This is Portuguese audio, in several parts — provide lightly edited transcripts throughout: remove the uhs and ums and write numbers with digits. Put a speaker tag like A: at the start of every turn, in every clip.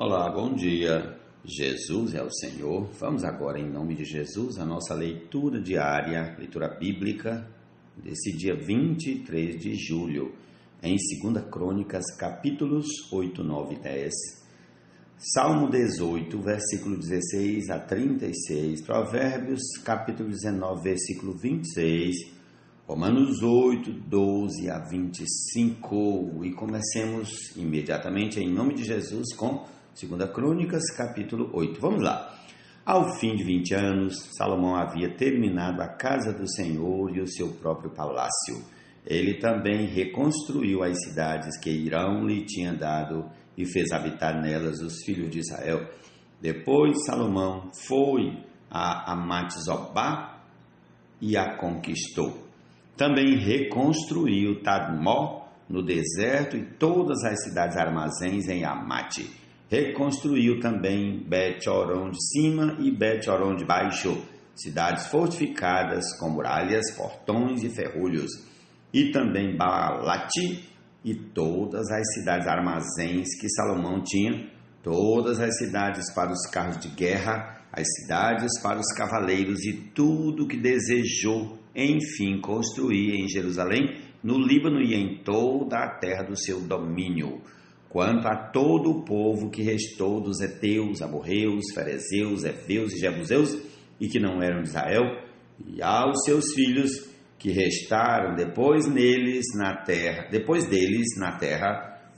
A: Olá, bom dia. Jesus é o Senhor. Vamos agora, em nome de Jesus, a nossa leitura diária, leitura bíblica, desse dia 23 de julho, em 2 Crônicas, capítulos 8, 9 e 10, Salmo 18, versículo 16 a 36, Provérbios, capítulo 19, versículo 26, Romanos 8, 12 a 25. E comecemos imediatamente, em nome de Jesus, com 2 Crônicas, capítulo 8. Vamos lá. Ao fim de 20 anos, Salomão havia terminado a casa do Senhor e o seu próprio palácio. Ele também reconstruiu as cidades que Irão lhe tinha dado e fez habitar nelas os filhos de Israel. Depois, Salomão foi a Amate-Zobá e a conquistou. Também reconstruiu Tadmor no deserto e todas as cidades armazéns em Amate. Reconstruiu também Bet-Horon de cima e Bet-Horon de baixo, cidades fortificadas com muralhas, portões e ferrolhos. E também Baalate e todas as cidades armazéns que Salomão tinha, todas as cidades para os carros de guerra, as cidades para os cavaleiros e tudo que desejou, enfim, construir em Jerusalém, no Líbano e em toda a terra do seu domínio. Quanto a todo o povo que restou dos heteus, amorreus, ferezeus, heveus e jebuseus, e que não eram de Israel, e aos seus filhos que restaram depois deles na terra,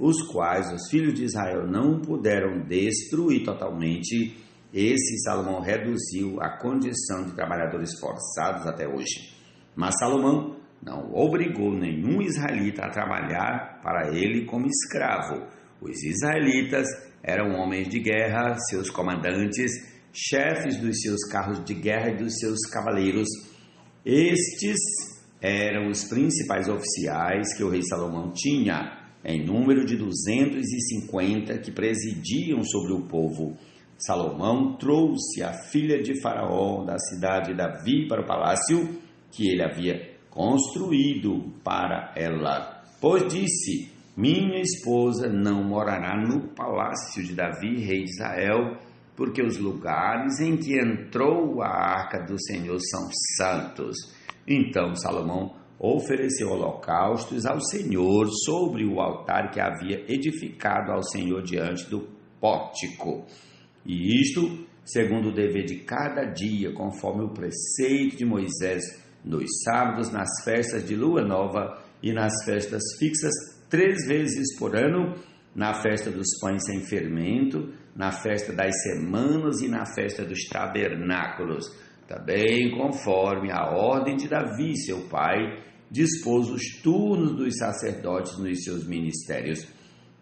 A: os quais os filhos de Israel não puderam destruir totalmente, esse Salomão reduziu a condição de trabalhadores forçados até hoje. Mas Salomão não obrigou nenhum israelita a trabalhar para ele como escravo. Os israelitas eram homens de guerra, seus comandantes, chefes dos seus carros de guerra e dos seus cavaleiros. Estes eram os principais oficiais que o rei Salomão tinha, em número de 250, que presidiam sobre o povo. Salomão trouxe a filha de Faraó da cidade de Davi para o palácio que ele havia construído para ela, pois disse: minha esposa não morará no palácio de Davi, rei de Israel, porque os lugares em que entrou a arca do Senhor são santos. Então Salomão ofereceu holocaustos ao Senhor sobre o altar que havia edificado ao Senhor diante do pórtico. E isto segundo o dever de cada dia, conforme o preceito de Moisés, nos sábados, nas festas de lua nova e nas festas fixas 3 vezes por ano, na festa dos pães sem fermento, na festa das semanas e na festa dos tabernáculos. Também conforme a ordem de Davi, seu pai, dispôs os turnos dos sacerdotes nos seus ministérios.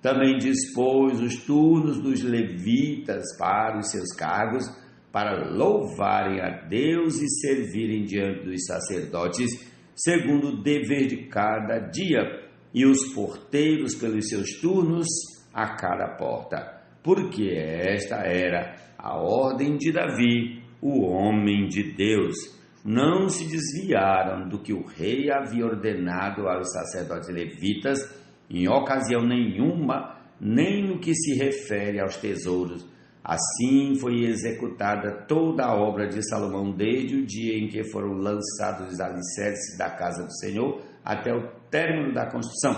A: Também dispôs os turnos dos levitas para os seus cargos, para louvarem a Deus e servirem diante dos sacerdotes, segundo o dever de cada dia, e os porteiros pelos seus turnos a cada porta, porque esta era a ordem de Davi, o homem de Deus. Não se desviaram do que o rei havia ordenado aos sacerdotes levitas, em ocasião nenhuma, nem no que se refere aos tesouros. Assim foi executada toda a obra de Salomão, desde o dia em que foram lançados os alicerces da casa do Senhor até o término da construção.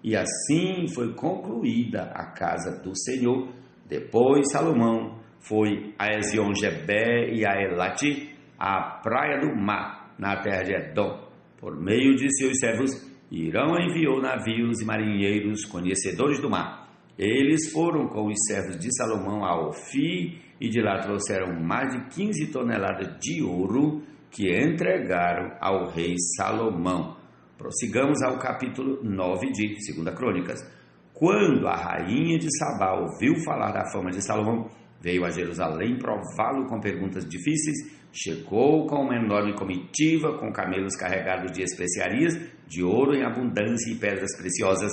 A: E assim foi concluída a casa do Senhor. Depois Salomão foi a Ezion-Geber e a Elate, à praia do mar, na terra de Edom. Por meio de seus servos, Irão enviou navios e marinheiros conhecedores do mar. Eles foram com os servos de Salomão a Ofir e de lá trouxeram mais de 15 toneladas de ouro que entregaram ao rei Salomão. Prossigamos ao capítulo 9 de 2 Crônicas. Quando a rainha de Sabá ouviu falar da fama de Salomão, veio a Jerusalém prová-lo com perguntas difíceis, chegou com uma enorme comitiva, com camelos carregados de especiarias, de ouro em abundância e pedras preciosas.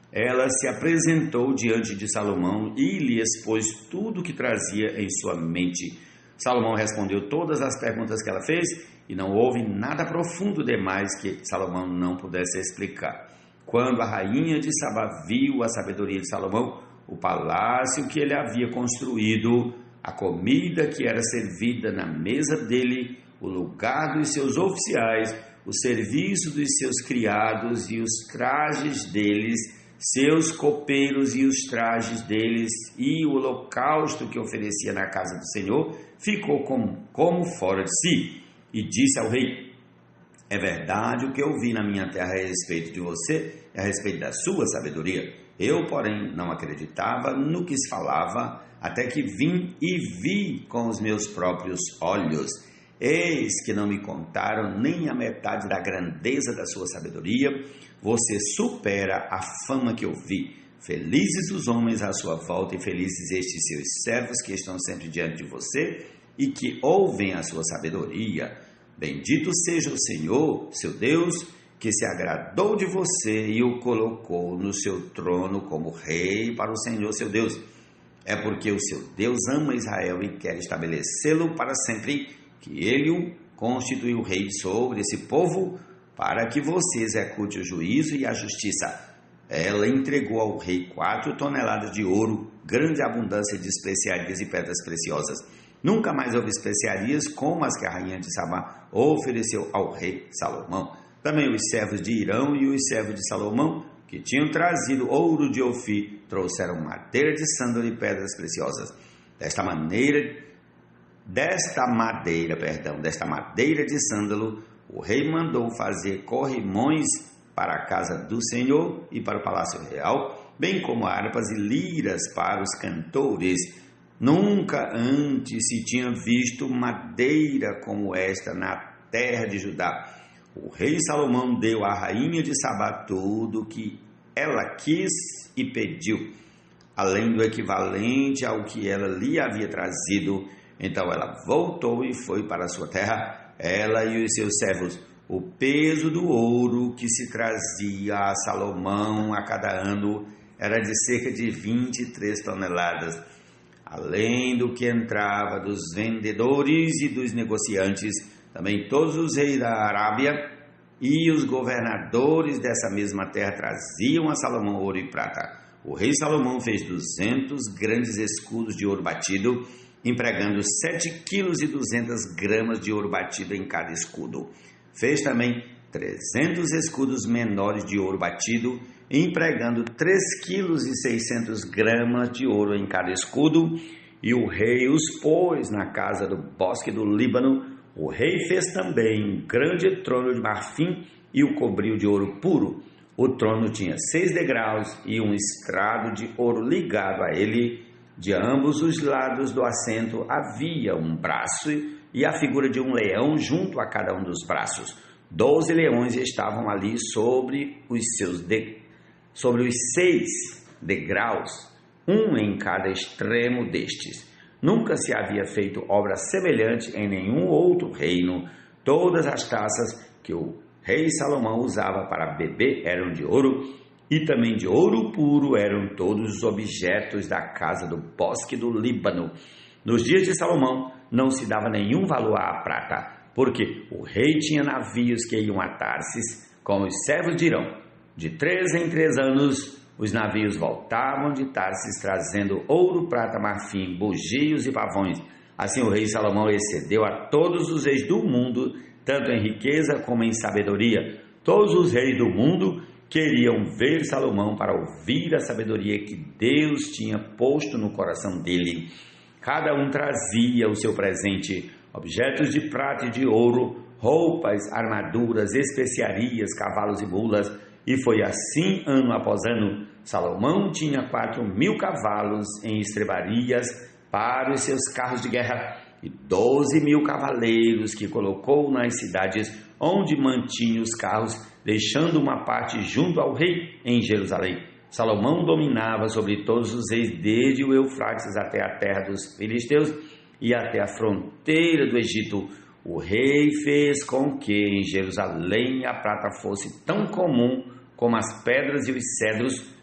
A: Ela se apresentou diante de Salomão e lhe expôs tudo o que trazia em sua mente. Salomão respondeu todas as perguntas que ela fez e não houve nada profundo demais que Salomão não pudesse explicar. Quando a rainha de Sabá viu a sabedoria de Salomão, o palácio que ele havia construído, a comida que era servida na mesa dele, o lugar dos seus oficiais, o serviço dos seus criados e os trajes deles, seus copeiros e os trajes deles, e o holocausto que oferecia na casa do Senhor, ficou como fora de si. E disse ao rei: é verdade o que eu vi na minha terra a respeito de você, a respeito da sua sabedoria. Eu, porém, não acreditava no que se falava, até que vim e vi com os meus próprios olhos. Eis que não me contaram nem a metade da grandeza da sua sabedoria. Você supera a fama que eu vi. Felizes os homens à sua volta e felizes estes seus servos que estão sempre diante de você e que ouvem a sua sabedoria. Bendito seja o Senhor, seu Deus, que se agradou de você e o colocou no seu trono como rei para o Senhor, seu Deus. É porque o seu Deus ama Israel e quer estabelecê-lo para sempre, que ele o constituiu rei sobre esse povo, para que você execute o juízo e a justiça. Ela entregou ao rei 4 toneladas de ouro, grande abundância de especiarias e pedras preciosas. Nunca mais houve especiarias como as que a rainha de Sabá ofereceu ao rei Salomão. Também os servos de Irão e os servos de Salomão, que tinham trazido ouro de Ofir, trouxeram madeira de sândalo e pedras preciosas. Desta madeira de sândalo, o rei mandou fazer corrimões para a casa do Senhor e para o palácio real, bem como harpas e liras para os cantores. Nunca antes se tinha visto madeira como esta na terra de Judá. O rei Salomão deu à rainha de Sabá tudo o que ela quis e pediu, além do equivalente ao que ela lhe havia trazido. Então ela voltou e foi para a sua terra, ela e os seus servos. O peso do ouro que se trazia a Salomão a cada ano era de cerca de 23 toneladas. Além do que entrava dos vendedores e dos negociantes, também todos os reis da Arábia e os governadores dessa mesma terra traziam a Salomão ouro e prata. O rei Salomão fez 200 grandes escudos de ouro batido, empregando 7,2 kg de ouro batido em cada escudo. Fez também 300 escudos menores de ouro batido, empregando 3,6 kg de ouro em cada escudo, e o rei os pôs na casa do bosque do Líbano. O rei fez também um grande trono de marfim e o cobriu de ouro puro. O trono tinha 6 degraus e um estrado de ouro ligado a ele. De ambos os lados do assento havia um braço e a figura de um leão junto a cada um dos braços. 12 leões estavam ali sobre os 6 degraus, um em cada extremo destes. Nunca se havia feito obra semelhante em nenhum outro reino. Todas as taças que o rei Salomão usava para beber eram de ouro, e também de ouro puro eram todos os objetos da casa do bosque do Líbano. Nos dias de Salomão não se dava nenhum valor à prata, porque o rei tinha navios que iam a Tarsis com os servos de Irão. De 3 em 3 anos, os navios voltavam de Tarsis trazendo ouro, prata, marfim, bugios e pavões. Assim o rei Salomão excedeu a todos os reis do mundo, tanto em riqueza como em sabedoria. Todos os reis do mundo queriam ver Salomão para ouvir a sabedoria que Deus tinha posto no coração dele. Cada um trazia o seu presente, objetos de prata e de ouro, roupas, armaduras, especiarias, cavalos e mulas. E foi assim ano após ano. Salomão tinha 4.000 cavalos em estrebarias para os seus carros de guerra e 12.000 cavaleiros que colocou nas cidades onde mantinha os carros, deixando uma parte junto ao rei em Jerusalém. Salomão dominava sobre todos os reis, desde o Eufrates até a terra dos filisteus e até a fronteira do Egito. O rei fez com que em Jerusalém a prata fosse tão comum como as pedras e os cedros,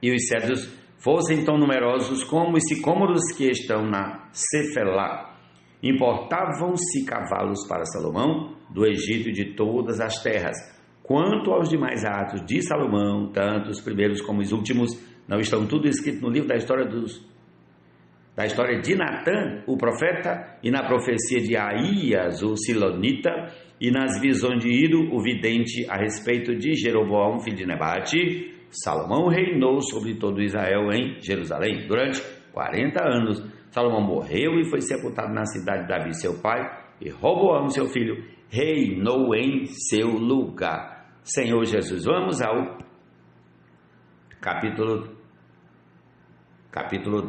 A: e os cedros fossem tão numerosos como os sicômoros que estão na Cefelá. Importavam-se cavalos para Salomão do Egito e de todas as terras. Quanto aos demais atos de Salomão, tanto os primeiros como os últimos, não estão tudo escrito no livro da história de Natã, o profeta, e na profecia de Aías, o silonita, e nas visões de Ido, o vidente, a respeito de Jeroboão, filho de Nebate. Salomão reinou sobre todo Israel em Jerusalém durante 40 anos. Salomão morreu e foi sepultado na cidade de Davi, seu pai, e Roboão, seu filho, reinou em seu lugar. Senhor Jesus, vamos ao capítulo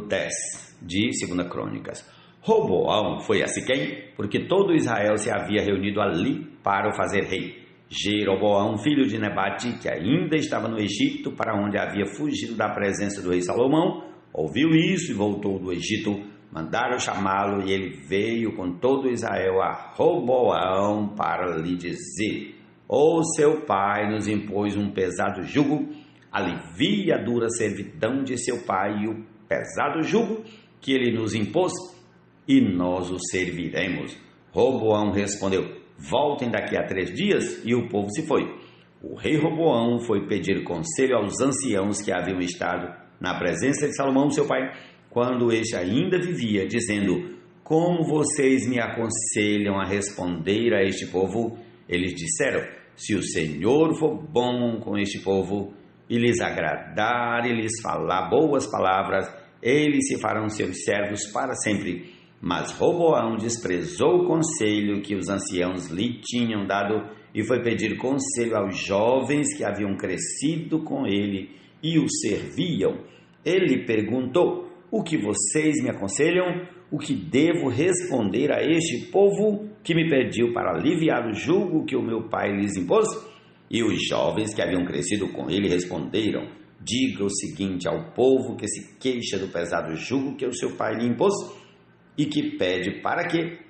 A: 10 de 2 Crônicas. Roboão foi a Siquém, porque todo Israel se havia reunido ali para o fazer rei. Jeroboão, filho de Nebate, que ainda estava no Egito, para onde havia fugido da presença do rei Salomão, ouviu isso e voltou do Egito. Mandaram chamá-lo e ele veio com todo Israel a Roboão para lhe dizer: o seu pai nos impôs um pesado jugo, alivia a dura servidão de seu pai e o pesado jugo que ele nos impôs, e nós o serviremos. Roboão respondeu: voltem daqui a 3 dias, e o povo se foi. O rei Roboão foi pedir conselho aos anciãos que haviam estado na presença de Salomão, seu pai, quando este ainda vivia, dizendo: como vocês me aconselham a responder a este povo? Eles disseram: se o Senhor for bom com este povo, e lhes agradar e lhes falar boas palavras, eles se farão seus servos para sempre. Mas Roboão desprezou o conselho que os anciãos lhe tinham dado e foi pedir conselho aos jovens que haviam crescido com ele e o serviam. Ele perguntou: o que vocês me aconselham? O que devo responder a este povo que me pediu para aliviar o jugo que o meu pai lhes impôs? E os jovens que haviam crescido com ele responderam: diga o seguinte ao povo que se queixa do pesado jugo que o seu pai lhe impôs e que pede para que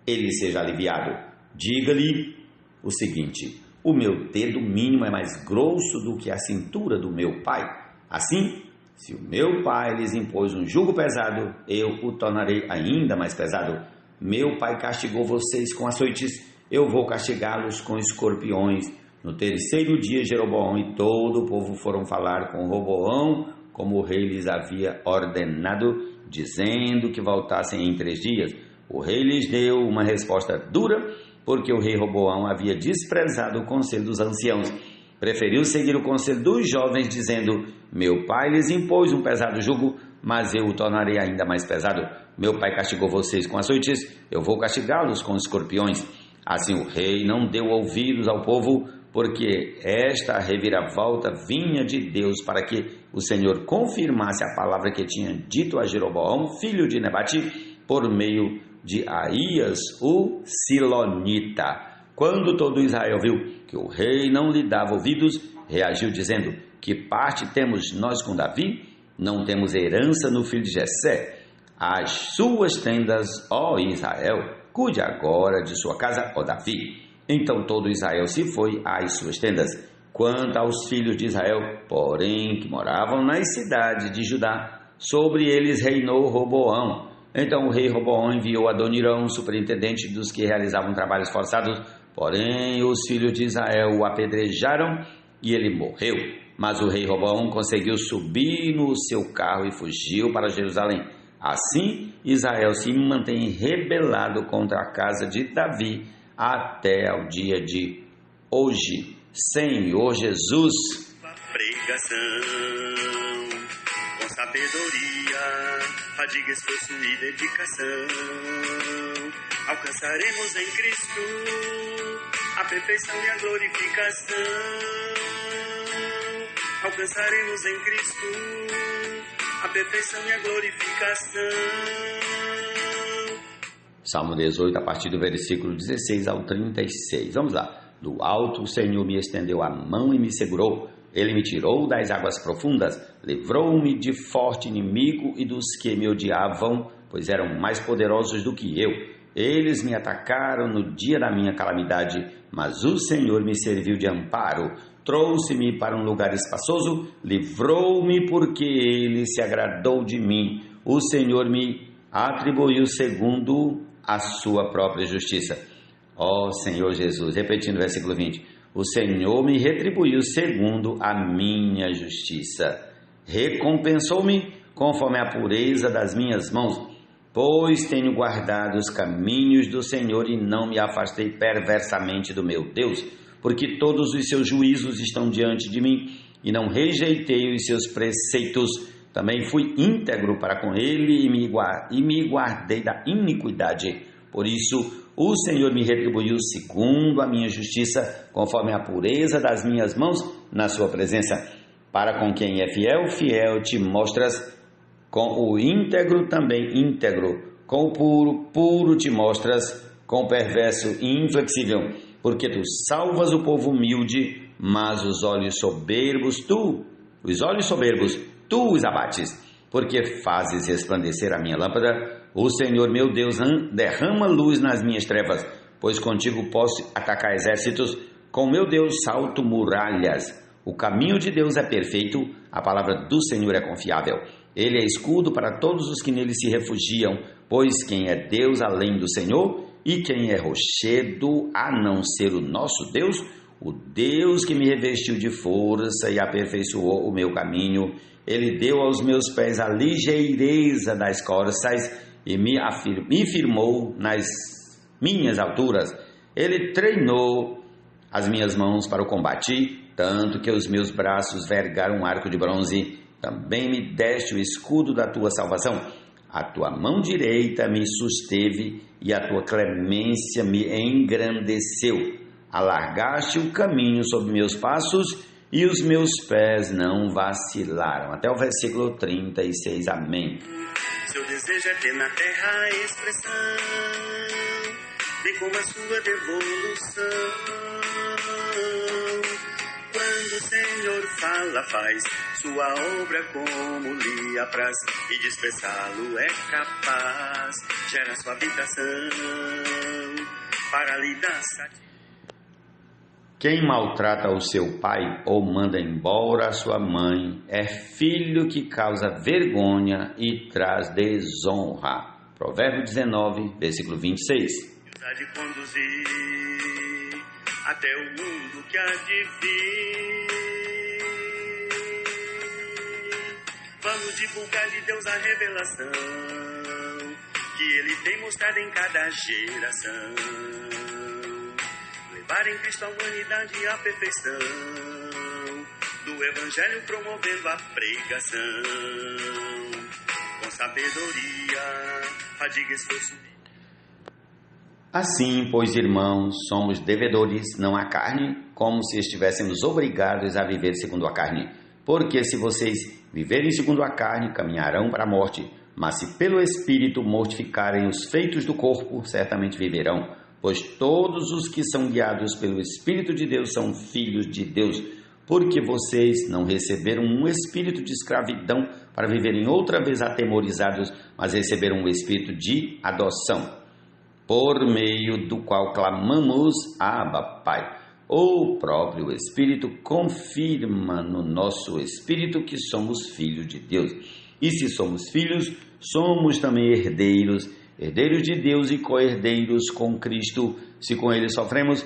A: ele seja aliviado. Diga-lhe o seguinte: o meu dedo mínimo é mais grosso do que a cintura do meu pai. Assim, se o meu pai lhes impôs um jugo pesado, eu o tornarei ainda mais pesado. Meu pai castigou vocês com açoites, eu vou castigá-los com escorpiões. No 3º dia, Jeroboão e todo o povo foram falar com Roboão, como o rei lhes havia ordenado, dizendo que voltassem em 3 dias. O rei lhes deu uma resposta dura, porque o rei Roboão havia desprezado o conselho dos anciãos. Preferiu seguir o conselho dos jovens, dizendo: meu pai lhes impôs um pesado jugo, mas eu o tornarei ainda mais pesado. Meu pai castigou vocês com açoites, eu vou castigá-los com escorpiões. Assim o rei não deu ouvidos ao povo, porque esta reviravolta vinha de Deus para que o Senhor confirmasse a palavra que tinha dito a Jeroboão, filho de Nebate, por meio de Aías, o silonita. Quando todo Israel viu que o rei não lhe dava ouvidos, reagiu dizendo: que parte temos nós com Davi? Não temos herança no filho de Jessé. As suas tendas, ó Israel, cuide agora de sua casa, ó Davi. Então todo Israel se foi às suas tendas. Quanto aos filhos de Israel, porém, que moravam nas cidades de Judá, sobre eles reinou Roboão. Então o rei Roboão enviou Adonirão, superintendente dos que realizavam trabalhos forçados, porém os filhos de Israel o apedrejaram e ele morreu. Mas o rei Roboão conseguiu subir no seu carro e fugiu para Jerusalém. Assim, Israel se mantém rebelado contra a casa de Davi até ao dia de hoje. Senhor Jesus.
B: Pregação com sabedoria, fadiga, esforço e dedicação, alcançaremos em Cristo a perfeição e a glorificação. Alcançaremos em Cristo a perfeição e a glorificação.
A: Salmo 18, a partir do versículo 16 ao 36. Vamos lá. Do alto o Senhor me estendeu a mão e me segurou. Ele me tirou das águas profundas, livrou-me de forte inimigo e dos que me odiavam, pois eram mais poderosos do que eu. Eles me atacaram no dia da minha calamidade, mas o Senhor me serviu de amparo. Trouxe-me para um lugar espaçoso, livrou-me porque ele se agradou de mim. O Senhor me atribuiu segundo a sua própria justiça. Ó Senhor Jesus, repetindo o versículo 20, o Senhor me retribuiu segundo a minha justiça. Recompensou-me conforme a pureza das minhas mãos, pois tenho guardado os caminhos do Senhor e não me afastei perversamente do meu Deus, porque todos os seus juízos estão diante de mim e não rejeitei os seus preceitos. Também fui íntegro para com ele e me guardei da iniquidade. Por isso, o Senhor me retribuiu segundo a minha justiça, conforme a pureza das minhas mãos na sua presença. Para com quem é fiel, fiel te mostras, com o íntegro também íntegro, com o puro, puro te mostras, com o perverso inflexível, porque tu salvas o povo humilde, mas os olhos soberbos tu os abates, porque fazes resplandecer a minha lâmpada. O Senhor meu Deus derrama luz nas minhas trevas, pois contigo posso atacar exércitos, com meu Deus salto muralhas. O caminho de Deus é perfeito, a palavra do Senhor é confiável. Ele é escudo para todos os que nele se refugiam, pois quem é Deus além do Senhor? E quem é rochedo a não ser o nosso Deus? O Deus que me revestiu de força e aperfeiçoou o meu caminho. Ele deu aos meus pés a ligeireza das corças e me firmou nas minhas alturas. Ele treinou as minhas mãos para o combate, tanto que os meus braços vergaram um arco de bronze. Também me deste o escudo da tua salvação. A tua mão direita me susteve e a tua clemência me engrandeceu. Alargaste o caminho sob meus passos e os meus pés não vacilaram. Até o versículo 36, amém.
B: Seu desejo é ter na terra a expressão de como a sua devolução. Quando o Senhor fala, faz sua obra como lhe apraz, e de expressá-lo é capaz, gera sua habitação para lhe dar satisfação.
A: Quem maltrata o seu pai ou manda embora a sua mãe é filho que causa vergonha e traz desonra. Provérbio 19, versículo 26.
B: De conduzir até o mundo que há de vir. Vamos divulgar de Deus a revelação que Ele tem mostrado em cada geração. Levar em Cristo a humanidade à perfeição do Evangelho, promovendo a pregação com sabedoria, fadiga, esforço.
A: Assim, pois, irmãos, somos devedores, não à carne, como se estivéssemos obrigados a viver segundo a carne. Porque se vocês viverem segundo a carne, caminharão para a morte, mas se pelo Espírito mortificarem os feitos do corpo, certamente viverão. Pois todos os que são guiados pelo Espírito de Deus são filhos de Deus. Porque vocês não receberam um espírito de escravidão para viverem outra vez atemorizados, mas receberam um espírito de adoção, por meio do qual clamamos, Abba, Pai. O próprio Espírito confirma no nosso espírito que somos filhos de Deus. E se somos filhos, somos também herdeiros, herdeiros de Deus e co-herdeiros com Cristo, se com Ele sofremos,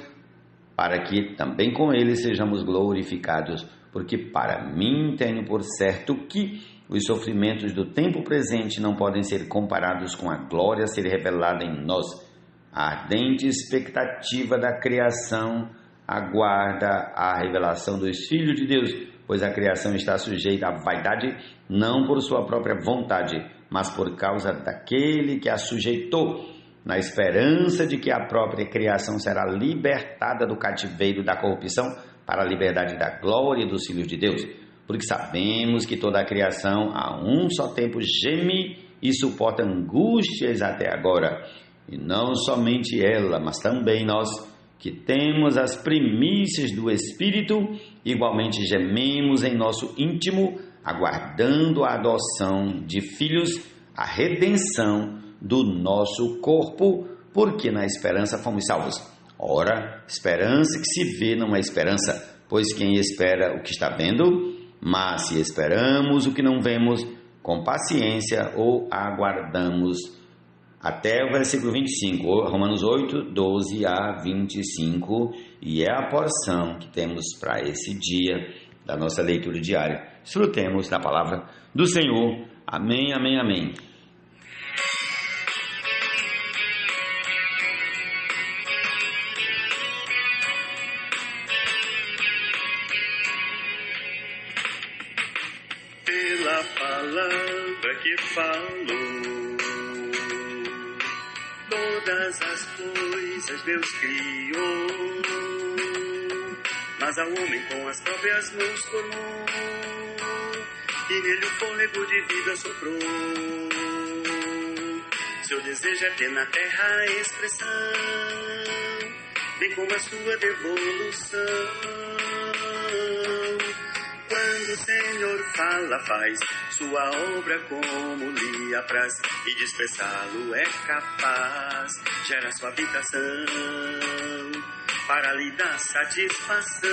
A: para que também com Ele sejamos glorificados. Porque para mim tenho por certo que os sofrimentos do tempo presente não podem ser comparados com a glória a ser revelada em nós. A ardente expectativa da criação aguarda a revelação dos filhos de Deus, pois a criação está sujeita à vaidade, não por sua própria vontade, mas por causa daquele que a sujeitou, na esperança de que a própria criação será libertada do cativeiro da corrupção para a liberdade da glória dos filhos de Deus. Porque sabemos que toda a criação a um só tempo geme e suporta angústias até agora. E não somente ela, mas também nós, que temos as primícias do Espírito, igualmente gememos em nosso íntimo, aguardando a adoção de filhos, a redenção do nosso corpo, porque na esperança fomos salvos. Ora, esperança que se vê não é esperança, pois quem espera o que está vendo? Mas se esperamos o que não vemos, com paciência o aguardamos. até o versículo 25, Romanos 8, 12 a 25, e é a porção que temos para esse dia da nossa leitura diária. Desfrutemos da palavra do Senhor. Amém, amém, amém.
B: Pela palavra que falou, todas as coisas Deus criou, mas ao homem com as próprias mãos formou, e nele o fôlego de vida soprou. Seu desejo é ter na terra a expressão, bem como a sua devolução. Quando o Senhor fala, faz sua obra como lhe apraz, e dispersá-lo é capaz. Gera sua habitação para lhe dar satisfação.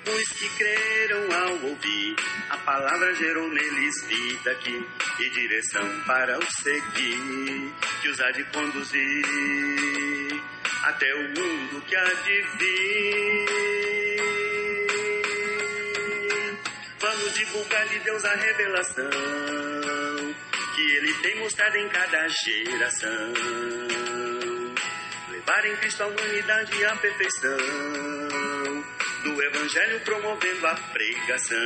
B: Os que creram ao ouvir a palavra gerou neles vida aqui, e direção para o seguir, que os há de conduzir até o mundo que há de vir. Vamos divulgar de Deus a revelação que Ele tem mostrado em cada geração. Levar em Cristo a humanidade à perfeição do Evangelho, promovendo a pregação.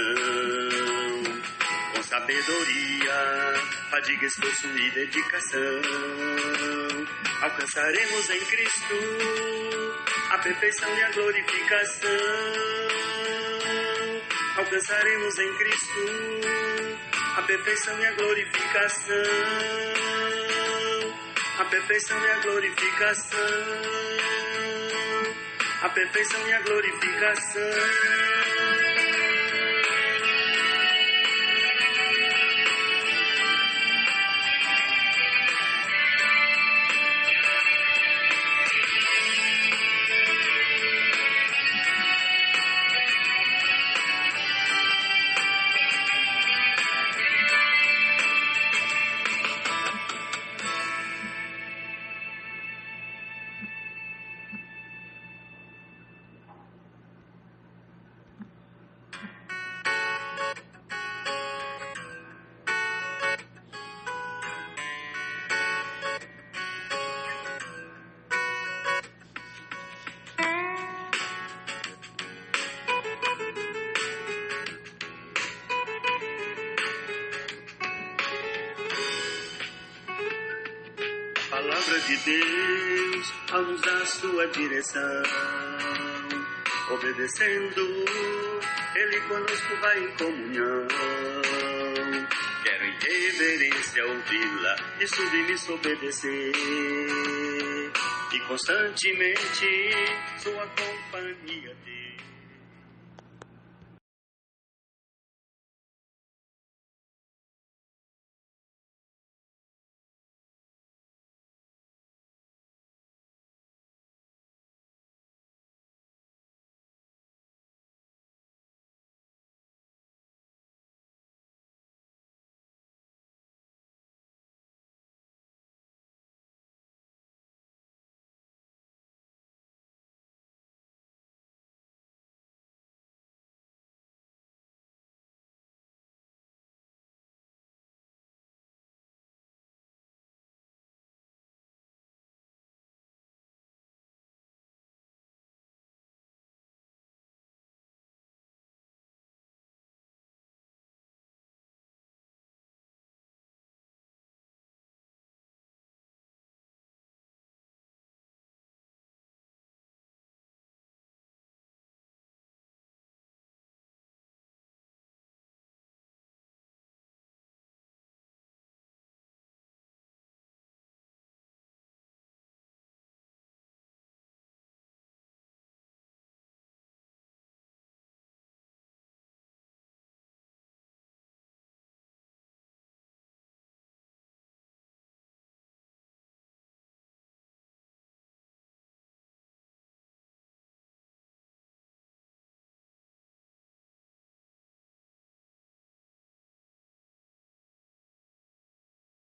B: Com sabedoria, fadiga, esforço e dedicação, alcançaremos em Cristo a perfeição e a glorificação. Alcançaremos em Cristo a perfeição e a glorificação. A perfeição e a glorificação. A perfeição e a glorificação. Palavra de Deus, ao nos dar sua direção, obedecendo, Ele conosco vai em comunhão. Quero em reverência ouvi-la e submisso obedecer, e constantemente sua companhia ter.